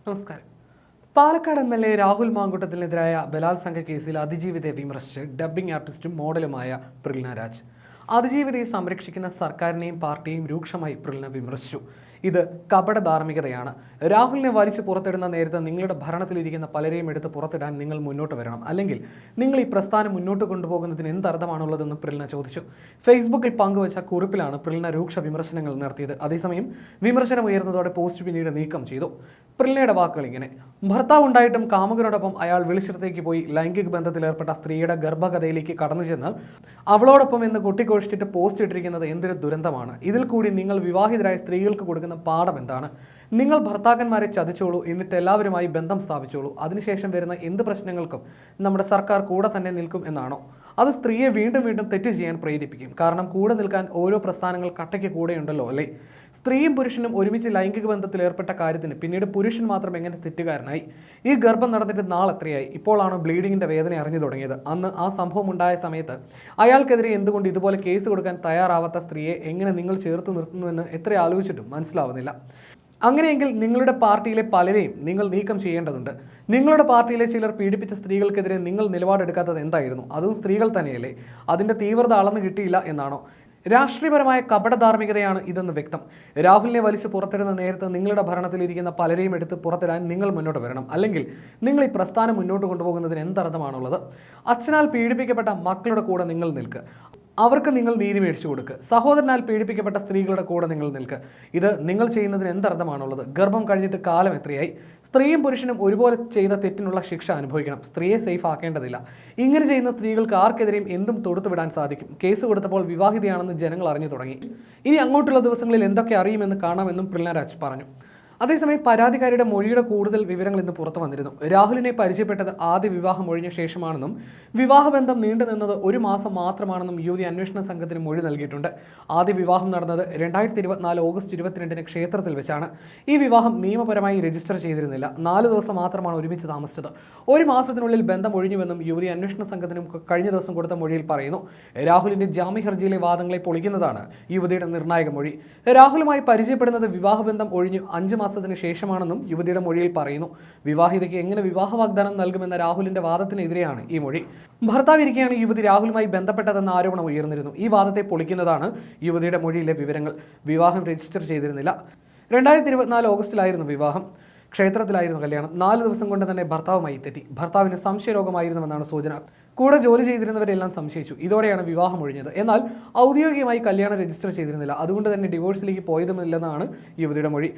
നമസ്കാരം. പാലക്കാട് എം.എൽ.എ. രാഹുൽ മാങ്കൂട്ടത്തിനെതിരായ ബലാത്സംഗ കേസിൽ അതിജീവിതയെ വിമർശിച്ച് ഡബ്ബിംഗ് ആർട്ടിസ്റ്റും മോഡലുമായ പ്രിൽന രാജ്. അതിജീവിതയെ സംരക്ഷിക്കുന്ന സർക്കാരിനെയും പാർട്ടിയെയും രൂക്ഷമായി പ്രിൽന വിമർശിച്ചു. ഇത് കപട ധാർമ്മികതയാണ്. രാഹുലിനെ വലിച്ചു പുറത്തിടുന്ന നേരത്ത് നിങ്ങളുടെ ഭരണത്തിലിരിക്കുന്ന പലരെയും എടുത്ത് പുറത്തിടാൻ നിങ്ങൾ മുന്നോട്ട് വരണം. അല്ലെങ്കിൽ നിങ്ങൾ ഈ പ്രസ്ഥാനം മുന്നോട്ട് കൊണ്ടുപോകുന്നതിന് എന്തർത്ഥമാണുള്ളതെന്ന് പ്രിൽന ചോദിച്ചു. ഫേസ്ബുക്കിൽ പങ്കുവച്ച കുറിപ്പിലാണ് പ്രിൽന രൂക്ഷ വിമർശനങ്ങൾ നടത്തിയത്. അതേസമയം വിമർശനം ഉയർന്നതോടെ പോസ്റ്റ് പിന്നീട് നീക്കം ചെയ്തു. പ്രിൽനയുടെ വാക്കുകൾ ഇങ്ങനെ: ഭർത്താവ് ഉണ്ടായിട്ടും കാമുകനോടൊപ്പം അയാൾ വെളിച്ചത്തേക്ക് പോയി ലൈംഗിക ബന്ധത്തിലേർപ്പെട്ട സ്ത്രീയുടെ ഗർഭകഥയിലേക്ക് കടന്നു ചെന്ന് അവളോടൊപ്പം എന്ന് കൊട്ടിക്കൊഴിച്ചിട്ട് പോസ്റ്റ് ഇട്ടിരിക്കുന്നത് എന്തൊരു ദുരന്തമാണ്. ഇതിൽ കൂടി നിങ്ങൾ വിവാഹിതരായ സ്ത്രീകൾക്ക് കൊടുക്കുന്ന പാഠം എന്താണ്? നിങ്ങൾ ഭർത്താക്കന്മാരെ ചതിച്ചോളൂ, എന്നിട്ട് എല്ലാവരുമായി ബന്ധം സ്ഥാപിച്ചോളൂ. അതിനുശേഷം വരുന്ന എന്ത് പ്രശ്നങ്ങൾക്കും നമ്മുടെ സർക്കാർ കൂടെ തന്നെ നിൽക്കും എന്നാണോ? അത് സ്ത്രീയെ വീണ്ടും വീണ്ടും തെറ്റ് ചെയ്യാൻ പ്രേരിപ്പിക്കും. കാരണം കൂടെ നിൽക്കാൻ ഓരോ പ്രസ്ഥാനങ്ങൾ കട്ടയ്ക്ക് കൂടെയുണ്ടല്ലോ അല്ലേ? സ്ത്രീയും പുരുഷനും ഒരുമിച്ച് ലൈംഗിക ബന്ധത്തിൽ ഏർപ്പെട്ട കാര്യത്തിന് പിന്നീട് പുരുഷൻ മാത്രം എങ്ങനെ തെറ്റുകാരനായി? ഈ ഗർഭം നടന്നിട്ട് നാളെത്രയായി? ഇപ്പോഴാണ് ബ്ലീഡിങ്ങിന്റെ വേദന അറിഞ്ഞു തുടങ്ങിയത്. അന്ന് ആ സംഭവം ഉണ്ടായ സമയത്ത് അയാൾക്കെതിരെ എന്തുകൊണ്ട് ഇതുപോലെ കേസ് കൊടുക്കാൻ തയ്യാറാവാത്ത സ്ത്രീയെ എങ്ങനെ നിങ്ങൾ ചേർത്ത് നിർത്തുന്നുവെന്ന് എത്ര ആലോചിച്ചിട്ടും മനസ്സിലാവുന്നില്ല. അങ്ങനെയെങ്കിൽ നിങ്ങളുടെ പാർട്ടിയിലെ പലരെയും നിങ്ങൾ നീക്കം ചെയ്യേണ്ടതുണ്ട്. നിങ്ങളുടെ പാർട്ടിയിലെ ചിലർ പീഡിപ്പിച്ച സ്ത്രീകൾക്കെതിരെ നിങ്ങൾ നിലപാടെടുക്കാത്തത് എന്തായിരുന്നു? അതും സ്ത്രീകൾ തന്നെയല്ലേ? അതിൻ്റെ തീവ്രത അളന്നു കിട്ടിയില്ല എന്നാണോ? രാഷ്ട്രീയപരമായ കപട ധാർമ്മികതയാണ് ഇതെന്ന് വ്യക്തം. രാഹുലിനെ വലിച്ചു പുറത്തിടുന്ന നേരത്ത് നിങ്ങളുടെ ഭരണത്തിലിരിക്കുന്ന പലരെയും എടുത്ത് പുറത്തിടാൻ നിങ്ങൾ മുന്നോട്ട് വരണം. അല്ലെങ്കിൽ നിങ്ങൾ ഈ പ്രസ്ഥാനം മുന്നോട്ട് കൊണ്ടുപോകുന്നതിന് എന്തർത്ഥമാണുള്ളത്? അച്ഛനാൽ പീഡിപ്പിക്കപ്പെട്ട മക്കളുടെ കൂടെ നിങ്ങൾ നിൽക്കുക. അവർക്ക് നിങ്ങൾ നീതി മേടിച്ചു കൊടുക്കുക. സഹോദരനാൽ പീഡിപ്പിക്കപ്പെട്ട സ്ത്രീകളുടെ കൂടെ നിങ്ങൾ നിൽക്കുക. ഇത് നിങ്ങൾ ചെയ്യുന്നതിന് എന്തർത്ഥമാണുള്ളത്? ഗർഭം കഴിഞ്ഞിട്ട് കാലം എത്രയായി? സ്ത്രീയും പുരുഷനും ഒരുപോലെ ചെയ്ത തെറ്റിനുള്ള ശിക്ഷ അനുഭവിക്കണം. സ്ത്രീയെ സേഫ് ആക്കേണ്ടതില്ല. ഇങ്ങനെ ചെയ്യുന്ന സ്ത്രീകൾക്ക് ആർക്കെതിരെയും എന്തും തൊടുത്തുവിടാൻ സാധിക്കും. കേസ് കൊടുത്തപ്പോൾ വിവാഹിതയാണെന്ന് ജനങ്ങൾ അറിഞ്ഞു തുടങ്ങി. ഇനി അങ്ങോട്ടുള്ള ദിവസങ്ങളിൽ എന്തൊക്കെ അറിയുമെന്ന് കാണാമെന്നും പ്രിൽന രാജ് പറഞ്ഞു. അതേസമയം പരാതിക്കാരിയുടെ മൊഴിയുടെ കൂടുതൽ വിവരങ്ങൾ ഇന്ന് പുറത്തു വന്നിരുന്നു. രാഹുലിനെ പരിചയപ്പെട്ടത് ആദ്യ വിവാഹം ഒഴിഞ്ഞ ശേഷമാണെന്നും വിവാഹബന്ധം നീണ്ടുനിന്നത് 1 മാസം മാത്രമാണെന്നും യുവതി അന്വേഷണ സംഘത്തിന് മൊഴി നൽകിയിട്ടുണ്ട്. ആദ്യ വിവാഹം നടന്നത് 2024 ഓഗസ്റ്റ് 22 ക്ഷേത്രത്തിൽ വെച്ചാണ്. ഈ വിവാഹം നിയമപരമായി രജിസ്റ്റർ ചെയ്തിരുന്നില്ല. 4 ദിവസം മാത്രമാണ് ഒരുമിച്ച് താമസിച്ചത്. 1 മാസത്തിനുള്ളിൽ ബന്ധം ഒഴിഞ്ഞുവെന്നും യുവതി അന്വേഷണ സംഘത്തിനും കഴിഞ്ഞ ദിവസം കൊടുത്ത മൊഴിയിൽ പറയുന്നു. രാഹുലിന്റെ ജാമ്യ ഹർജിയിലെ വാദങ്ങളെ പൊളിക്കുന്നതാണ് യുവതിയുടെ നിർണായക മൊഴി. രാഹുലുമായി പരിചയപ്പെടുന്നത് വിവാഹബന്ധം ഒഴിഞ്ഞ് 5 മാസത്തിന് ശേഷമാണെന്നും യുവതിയുടെ മൊഴിയിൽ പറയുന്നു. വിവാഹിതയ്ക്ക് എങ്ങനെ വിവാഹ വാഗ്ദാനം നൽകുമെന്ന രാഹുലിന്റെ വാദത്തിനെതിരെയാണ് ഈ മൊഴി. ഭർത്താവ് ഇരിക്കെയാണ് യുവതി രാഹുലുമായി ബന്ധപ്പെട്ടതെന്ന ആരോപണം ഉയർന്നിരുന്നു. ഈ വാദത്തെ പൊളിക്കുന്നതാണ് യുവതിയുടെ മൊഴിയിലെ വിവരങ്ങൾ. വിവാഹം രജിസ്റ്റർ ചെയ്തിരുന്നില്ല. 2024 ഓഗസ്റ്റിലായിരുന്നു വിവാഹം. ക്ഷേത്രത്തിലായിരുന്നു കല്യാണം. 4 ദിവസം കൊണ്ട് തന്നെ ഭർത്താവുമായി തെറ്റി. ഭർത്താവിന് സംശയരോഗമായിരുന്നുവെന്നാണ് സൂചന. കൂടെ ജോലി ചെയ്തിരുന്നവരെല്ലാം സംശയിച്ചു. ഇതോടെയാണ് വിവാഹം ഒഴിഞ്ഞത്. എന്നാൽ ഔദ്യോഗികമായി കല്യാണം രജിസ്റ്റർ ചെയ്തിരുന്നില്ല. അതുകൊണ്ട് തന്നെ ഡിവോഴ്സിലേക്ക് പോയതുമില്ലെന്നാണ് യുവതിയുടെ മൊഴി.